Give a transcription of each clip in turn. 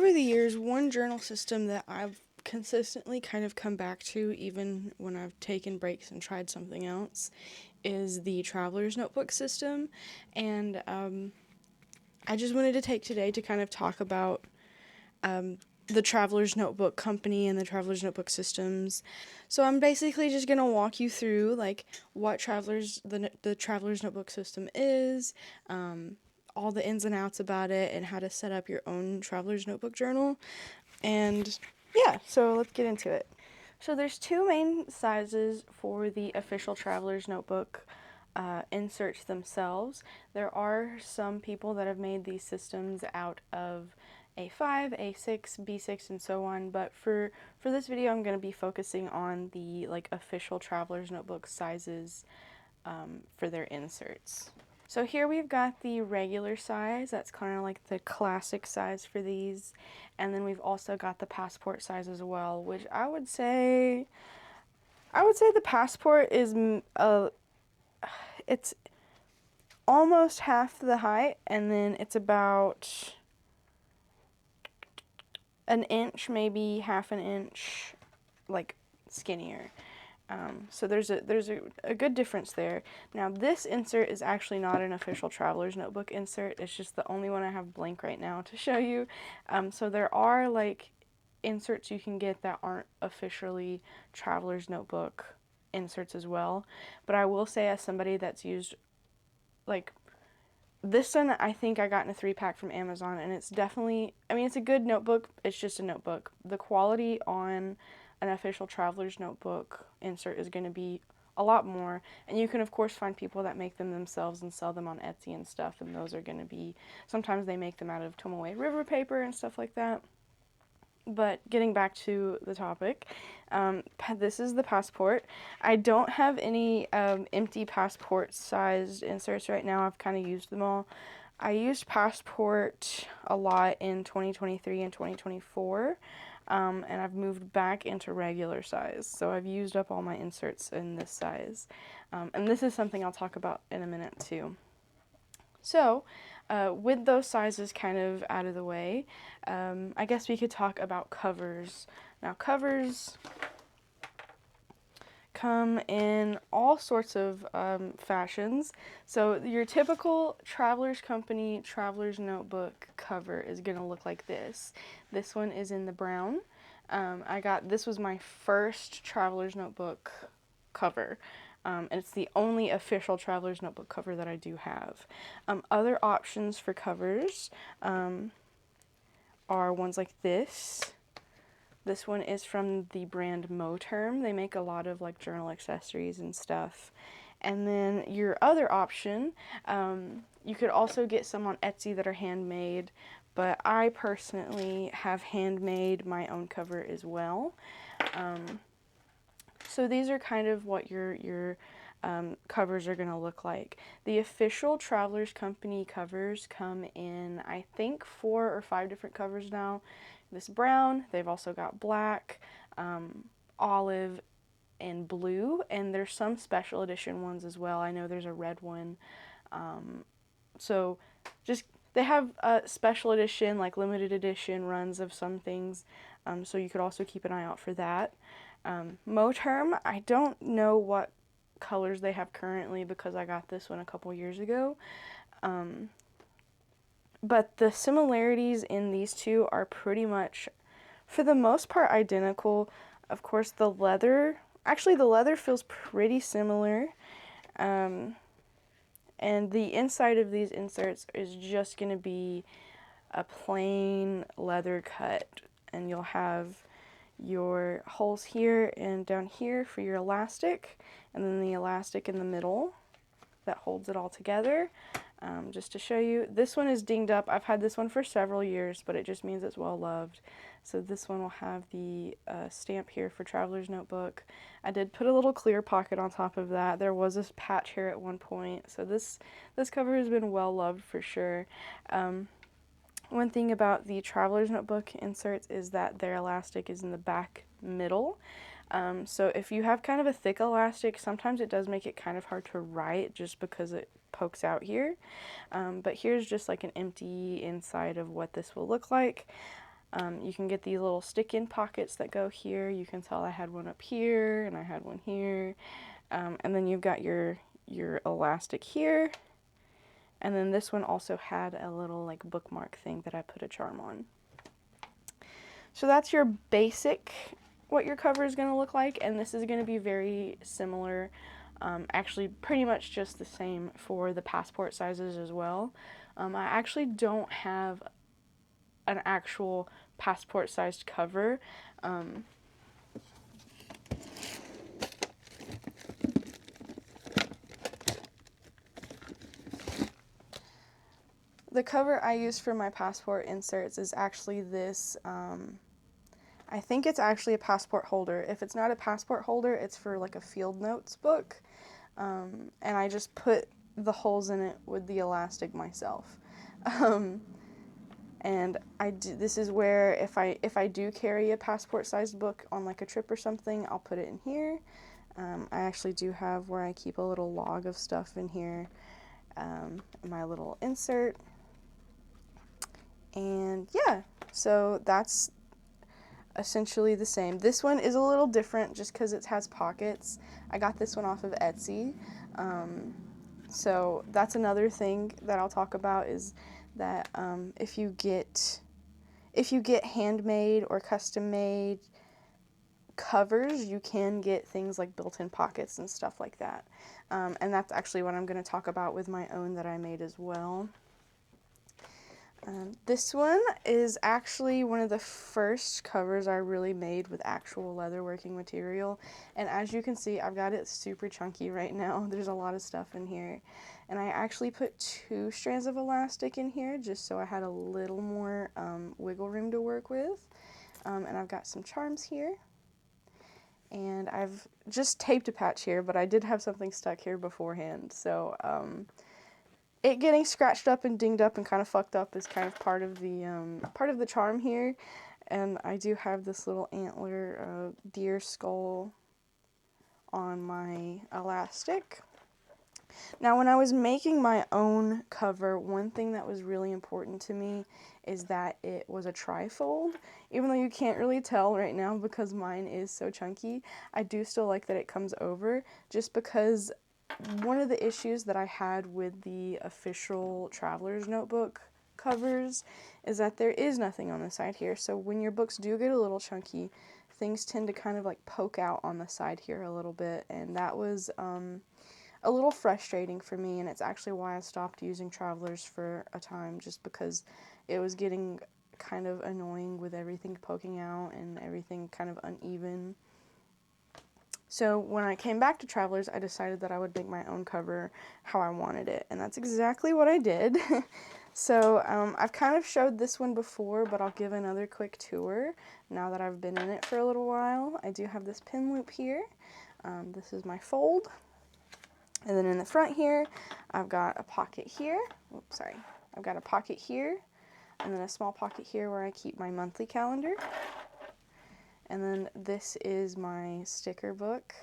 over the years, one journal system that I've consistently kind of come back to, even when I've taken breaks and tried something else, is the Traveler's Notebook system. And I just wanted to take today to kind of talk about the Traveler's Notebook company and the Traveler's Notebook systems. So I'm basically just gonna walk you through like what the Traveler's Notebook system is, all the ins and outs about it, and how to set up your own Traveler's Notebook journal. And yeah, so let's get into it. So there's two main sizes for the official Traveler's Notebook inserts themselves. There are some people that have made these systems out of A5, A6, B6, and so on, but for this video I'm going to be focusing on the like official Traveler's Notebook sizes for their inserts. So here we've got the regular size, that's kind of like the classic size for these, and then we've also got the passport size as well, which I would say the passport is it's almost half the height, and then it's about an inch, maybe half an inch, like skinnier. So there's a good difference there. Now this insert is actually not an official Traveler's Notebook insert. It's just the only one I have blank right now to show you. So there are like inserts you can get that aren't officially Traveler's Notebook inserts as well. But I will say, as somebody that's used like this one, I think I got in a 3-pack from Amazon, and it's definitely, I mean, it's a good notebook. It's just a notebook. The quality on an official Traveler's Notebook insert is going to be a lot more, and you can of course find people that make them themselves and sell them on Etsy and stuff, and those are going to be, sometimes they make them out of Tomoe River paper and stuff like that. But getting back to the topic, this is the passport. I don't have any empty passport sized inserts right now. I've kind of used them all. I used passport a lot in 2023 and 2024, and I've moved back into regular size. So I've used up all my inserts in this size. And this is something I'll talk about in a minute too. So, with those sizes kind of out of the way, I guess we could talk about covers. Now, covers come in all sorts of fashions. So your typical Traveler's Company Traveler's Notebook cover is going to look like this. This one is in the brown. This was my first Traveler's Notebook cover. And it's the only official Traveler's Notebook cover that I do have. Other options for covers are ones like this. This one is from the brand Moterm. They make a lot of like journal accessories and stuff. And then your other option, you could also get some on Etsy that are handmade, but I personally have handmade my own cover as well. So these are kind of what your covers are going to look like. The official Traveler's Company covers come in, I think, 4 or 5 different covers now. This brown, they've also got black, olive, and blue, and there's some special edition ones as well. I know there's a red one. So just they have a special edition, like limited edition runs of some things, so you could also keep an eye out for that. Moterm, I don't know what colors they have currently because I got this one a couple years ago. But the similarities in these two are pretty much, for the most part, identical. Of course, the leather feels pretty similar. And the inside of these inserts is just going to be a plain leather cut. And you'll have your holes here and down here for your elastic, and then the elastic in the middle that holds it all together. Just to show you, this one is dinged up. I've had this one for several years, but it just means it's well loved. So this one will have the stamp here for Traveler's Notebook. I did put a little clear pocket on top of that. There was this patch here at one point, so this cover has been well loved for sure. One thing about the Traveler's Notebook inserts is that their elastic is in the back middle. So if you have kind of a thick elastic, sometimes it does make it kind of hard to write just because it pokes out here. But here's just like an empty inside of what this will look like. You can get these little stick-in pockets that go here. You can tell I had one up here and I had one here. And then you've got your elastic here. And then this one also had a little like bookmark thing that I put a charm on. So that's your basic, what your cover is going to look like, and this is going to be very similar, actually pretty much just the same for the passport sizes as well. I actually don't have an actual passport sized cover. The cover I use for my passport inserts is actually this, I think it's actually a passport holder. If it's not a passport holder, it's for like a field notes book. And I just put the holes in it with the elastic myself. And this is where if I do carry a passport sized book on like a trip or something, I'll put it in here. I actually do have where I keep a little log of stuff in here, my little insert. And yeah, so that's essentially the same. This one is a little different just because it has pockets. I got this one off of Etsy. So that's another thing that I'll talk about is that if you get handmade or custom made covers, you can get things like built-in pockets and stuff like that. And that's actually what I'm going to talk about with my own that I made as well. This one is actually one of the first covers I really made with actual leather working material, and as you can see, I've got it super chunky right now. There's a lot of stuff in here, and I actually put 2 strands of elastic in here just so I had a little more wiggle room to work with. And I've got some charms here, and I've just taped a patch here, but I did have something stuck here beforehand, so it getting scratched up and dinged up and kind of fucked up is kind of part of the charm here. And I do have this little antler deer skull on my elastic. Now, when I was making my own cover, one thing that was really important to me is that it was a trifold. Even though you can't really tell right now because mine is so chunky, I do still like that it comes over, just because one of the issues that I had with the official traveler's notebook covers is that there is nothing on the side here. So when your books do get a little chunky, things tend to kind of like poke out on the side here a little bit, and that was a little frustrating for me, and it's actually why I stopped using travelers for a time, just because it was getting kind of annoying with everything poking out and everything kind of uneven. So when I came back to Travelers, I decided that I would make my own cover how I wanted it, and that's exactly what I did. So I've kind of showed this one before, but I'll give another quick tour now that I've been in it for a little while. I do have this pin loop here. This is my fold. And then in the front here, I've got a pocket here. Oops, sorry. I've got a pocket here, and then a small pocket here where I keep my monthly calendar. And then this is my sticker book.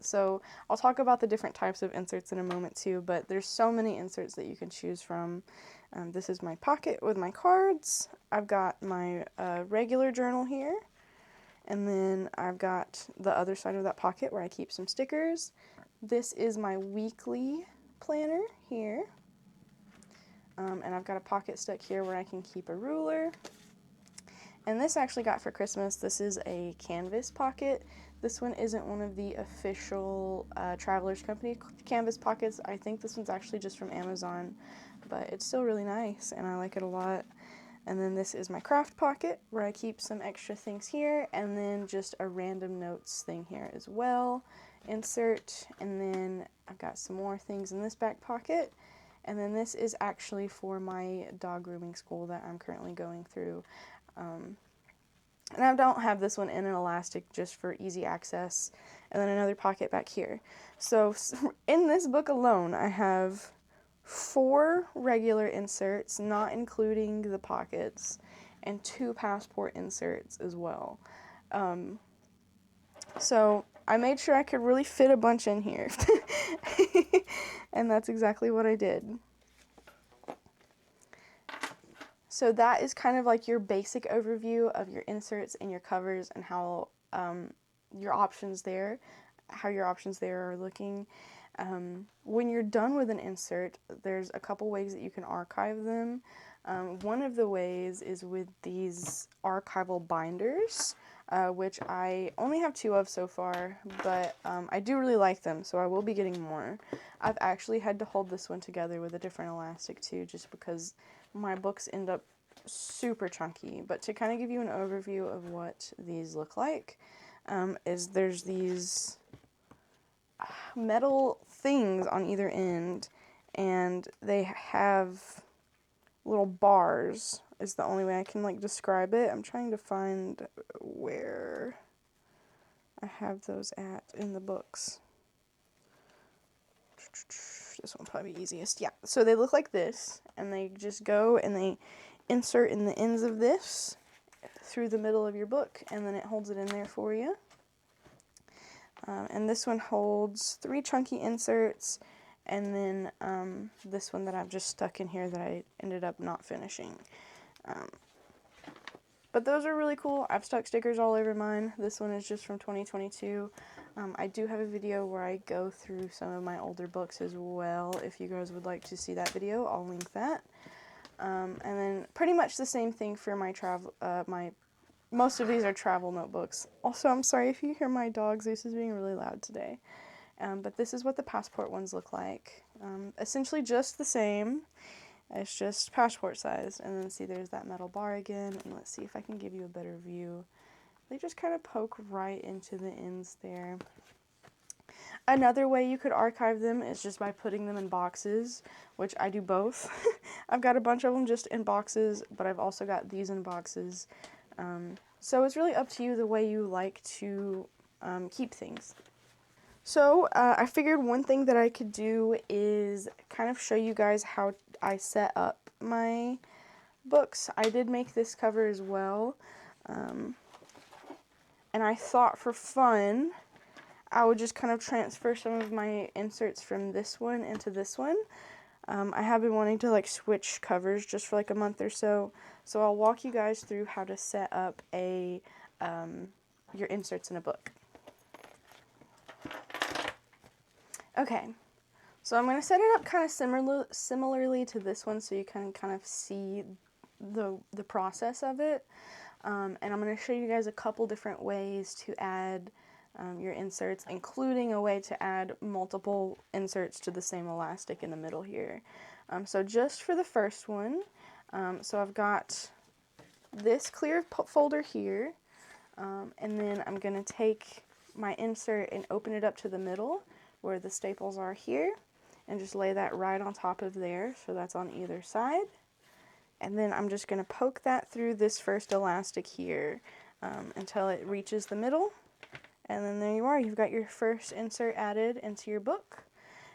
So I'll talk about the different types of inserts in a moment too, but there's so many inserts that you can choose from. This is my pocket with my cards. I've got my regular journal here. And then I've got the other side of that pocket where I keep some stickers. This is my weekly planner here. And I've got a pocket stuck here where I can keep a ruler. And this I actually got for Christmas. This is a canvas pocket. This one isn't one of the official Travelers Company canvas pockets. I think this one's actually just from Amazon, but it's still really nice and I like it a lot. And then this is my craft pocket where I keep some extra things here, and then just a random notes thing here as well. Insert, and then I've got some more things in this back pocket. And then this is actually for my dog grooming school that I'm currently going through. And I don't have this one in an elastic just for easy access. And then another pocket back here. So in this book alone, I have 4 regular inserts, not including the pockets, and 2 passport inserts as well. So I made sure I could really fit a bunch in here. And that's exactly what I did. So that is kind of like your basic overview of your inserts and your covers and how your options there, how your options there are looking. When you're done with an insert, there's a couple ways that you can archive them. One of the ways is with these archival binders, which I only have 2 of so far, but I do really like them, so I will be getting more. I've actually had to hold this one together with a different elastic too, just because my books end up super chunky. But to kind of give you an overview of what these look like, is there's these metal things on either end, and they have little bars is the only way I can like describe it. I'm trying to find where I have those at in the books. This one's probably easiest. Yeah, so they look like this, and they just go and they insert in the ends of this through the middle of your book, and then it holds it in there for you. And this one holds 3 chunky inserts, and then this one that I've just stuck in here that I ended up not finishing. But those are really cool. I've stuck stickers all over mine. This one is just from 2022. I do have a video where I go through some of my older books as well. If you guys would like to see that video, I'll link that. And then pretty much the same thing for my travel, most of these are travel notebooks. Also, I'm sorry if you hear my dog. Zeus is being really loud today. But this is what the passport ones look like. Essentially just the same. It's just passport size. And then see, there's that metal bar again. And let's see if I can give you a better view. They just kind of poke right into the ends there. Another way you could archive them is just by putting them in boxes, which I do both. I've got a bunch of them just in boxes, but I've also got these in boxes. So it's really up to you the way you like to keep things. So I figured one thing that I could do is kind of show you guys how I set up my books. I did make this cover as well. And I thought for fun, I would just kind of transfer some of my inserts from this one into this one. I have been wanting to like switch covers just for like a month or so. So I'll walk you guys through how to set up your inserts in a book. Okay, so I'm going to set it up kind of similarly to this one so you can kind of see the process of it. And I'm going to show you guys a couple different ways to add your inserts, including a way to add multiple inserts to the same elastic in the middle here. So just for the first one, so I've got this clear folder here, and then I'm going to take my insert and open it up to the middle where the staples are here, and just lay that right on top of there, so that's on either side. And then I'm just going to poke that through this first elastic here until it reaches the middle. And then there you are, you've got your first insert added into your book.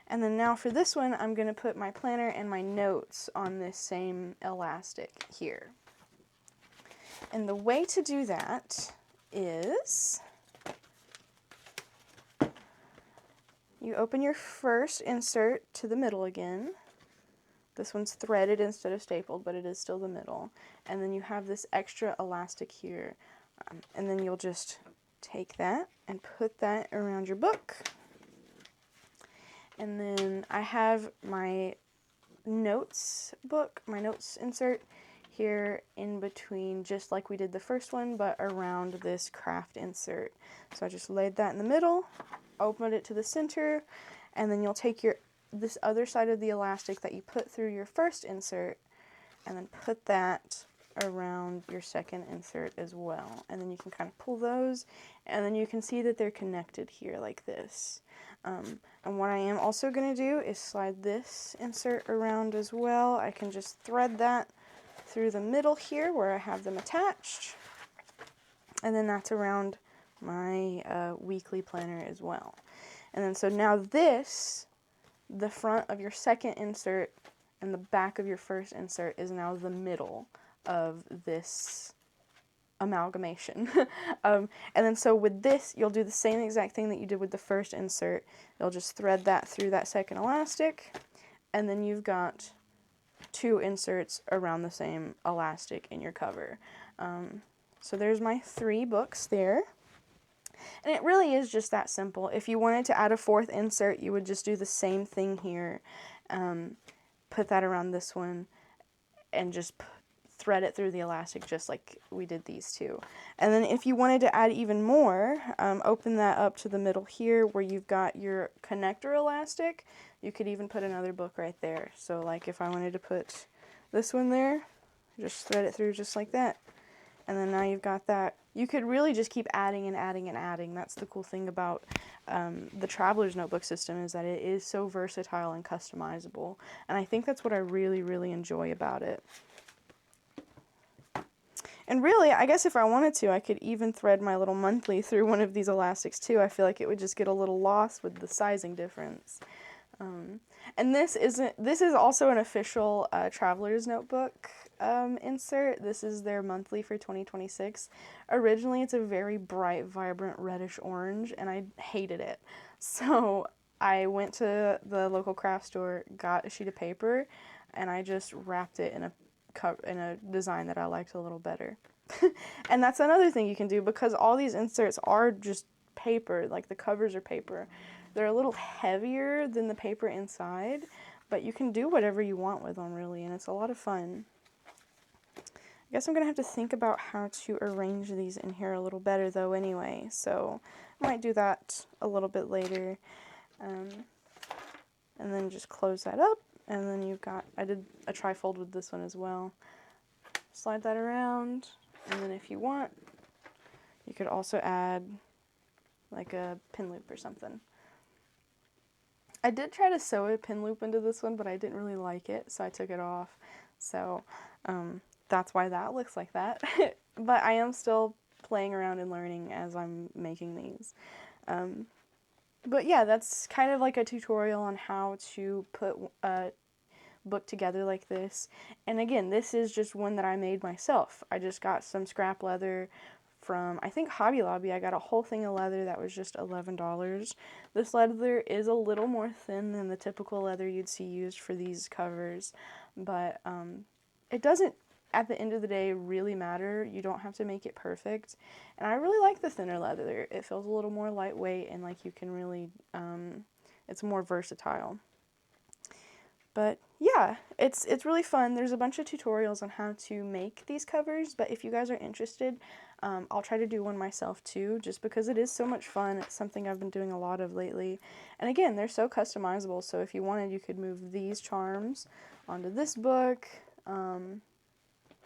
And then now for this one, I'm going to put my planner and my notes on this same elastic here. And the way to do that is you open your first insert to the middle again. This one's threaded instead of stapled, but it is still the middle. And then you have this extra elastic here. And then you'll just take that and put that around your book. And then I have my notes book, my notes insert here in between, just like we did the first one, but around this craft insert. So I just laid that in the middle, opened it to the center, and then you'll take this other side of the elastic that you put through your first insert and then put that around your second insert as well. And then you can kind of pull those, and then you can see that they're connected here like this. And what I am also going to do is slide this insert around as well. I can just thread that through the middle here where I have them attached. And then that's around my weekly planner as well. And then so now this, the front of your second insert and the back of your first insert is now the middle of this amalgamation. And then so with this, you'll do the same exact thing that you did with the first insert. You'll just thread that through that second elastic, and then you've got 2 inserts around the same elastic in your cover. So there's my 3 books there. And it really is just that simple. If you wanted to add a 4th insert, you would just do the same thing here. Put that around this one and just thread it through the elastic just like we did these 2. And then if you wanted to add even more, open that up to the middle here where you've got your connector elastic. You could even put another book right there. So like if I wanted to put this one there, just thread it through just like that. And then now you've got that. You could really just keep adding and adding and adding. That's the cool thing about the Traveler's Notebook system, is that it is so versatile and customizable. And I think that's what I really, really enjoy about it. And really, I guess if I wanted to, I could even thread my little monthly through one of these elastics too. I feel like it would just get a little lost with the sizing difference. And this is also an official Traveler's Notebook insert. This is their monthly for 2026. Originally, it's a very bright, vibrant reddish orange, and I hated it. So I went to the local craft store, got a sheet of paper, and I just wrapped it in a design that I liked a little better. And that's another thing you can do, because all these inserts are just paper, like the covers are paper. They're a little heavier than the paper inside, but you can do whatever you want with them, really, and it's a lot of fun. I guess I'm going to have to think about how to arrange these in here a little better, though, anyway, so I might do that a little bit later. And then just close that up, and then you've got, I did a trifold with this one as well. Slide that around, and then if you want, you could also add like a pin loop or something. I did try to sew a pin loop into this one, but I didn't really like it, so I took it off. So that's why that looks like that. But I am still playing around and learning as I'm making these. But yeah, that's kind of like a tutorial on how to put a book together like this. And again, this is just one that I made myself. I just got some scrap leather from, I think, Hobby Lobby. I got a whole thing of leather that was just $11. This leather is a little more thin than the typical leather you'd see used for these covers, but it doesn't, at the end of the day, really matter. You don't have to make it perfect. And I really like the thinner leather. It feels a little more lightweight, and like you can really, it's more versatile. But yeah, it's really fun. There's a bunch of tutorials on how to make these covers, but if you guys are interested, I'll try to do one myself too, just because it is so much fun. It's something I've been doing a lot of lately. And again, they're so customizable, so if you wanted, you could move these charms onto this book.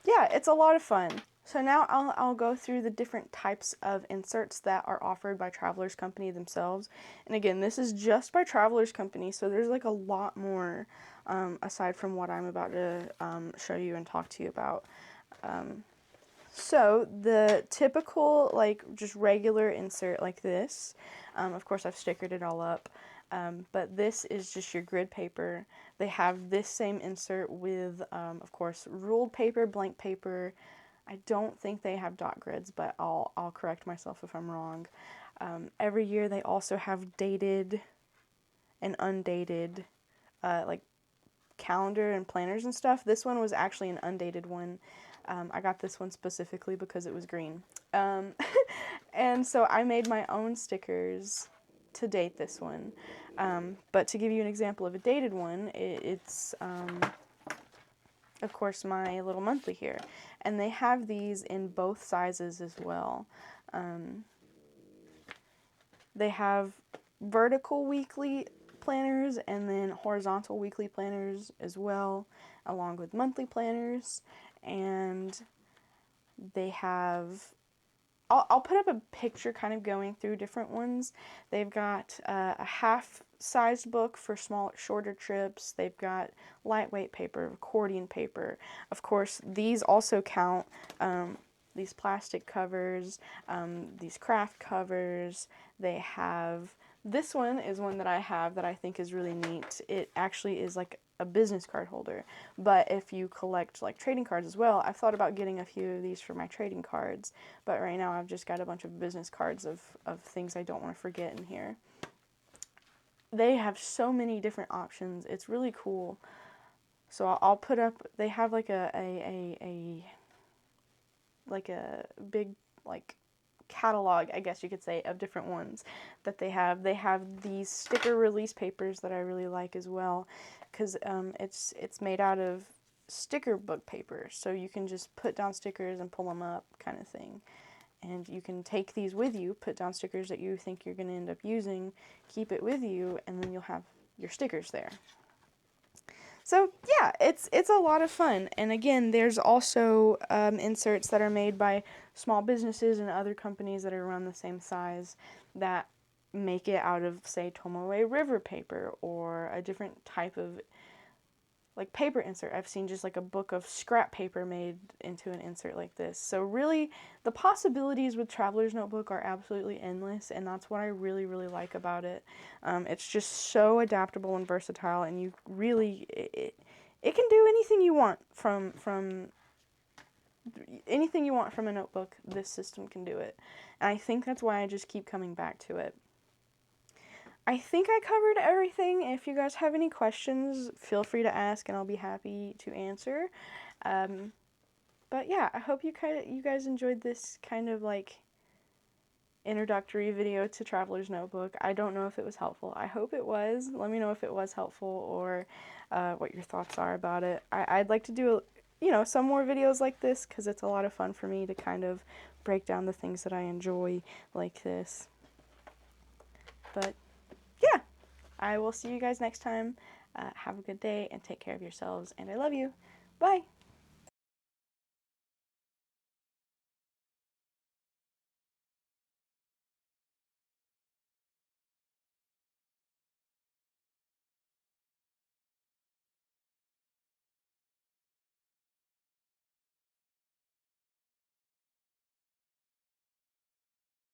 Yeah, it's a lot of fun. So now I'll go through the different types of inserts that are offered by Traveler's Company themselves. And again, this is just by Traveler's Company, so there's like a lot more aside from what I'm about to show you and talk to you about. So the typical, like, just regular insert like this, of course I've stickered it all up, but this is just your grid paper. They have this same insert with, of course, ruled paper, blank paper. I don't think they have dot grids, but I'll correct myself if I'm wrong. Every year they also have dated and undated, like, calendar and planners and stuff. This one was actually an undated one. I got this one specifically because it was green. And so I made my own stickers to date this one. But to give you an example of a dated one, it's of course my little monthly here. And they have these in both sizes as well. They have vertical weekly planners and then horizontal weekly planners as well, along with monthly planners. And they have, I'll put up a picture kind of going through different ones. They've got a half-sized book for shorter trips. They've got lightweight paper, accordion paper. Of course, these also count, these plastic covers, these craft covers. They have, this one is one that I have that I think is really neat. It actually is like a business card holder, but if you collect like trading cards as well, I've thought about getting a few of these for my trading cards, but right now I've just got a bunch of business cards of things I don't want to forget in here. They have so many different options. It's really cool. So I'll put up, they have like a like a big like catalog, I guess you could say, of different ones that they have. They have these sticker release papers that I really like as well, because it's made out of sticker book paper, so you can just put down stickers and pull them up, kind of thing. And you can take these with you, put down stickers that you think you're going to end up using, keep it with you, and then you'll have your stickers there. So yeah, it's a lot of fun. And again, there's also inserts that are made by small businesses and other companies that are around the same size that make it out of, say, Tomoe River paper or a different type of like paper insert. I've seen just like a book of scrap paper made into an insert like this. So really, the possibilities with Traveler's Notebook are absolutely endless, and that's what I really, really like about it. It's just so adaptable and versatile, and you really, it can do anything you want from anything you want from a notebook. This system can do it, and I think that's why I just keep coming back to it. I think I covered everything. If you guys have any questions, feel free to ask, and I'll be happy to answer. Um, but yeah, I hope you guys enjoyed this kind of like introductory video to Traveler's Notebook. I don't know if it was helpful. I hope it was. Let me know if it was helpful or what your thoughts are about it. I'd like to do some more videos like this because it's a lot of fun for me to kind of break down the things that I enjoy like this. But yeah. I will see you guys next time. Have a good day and take care of yourselves, and I love you. Bye!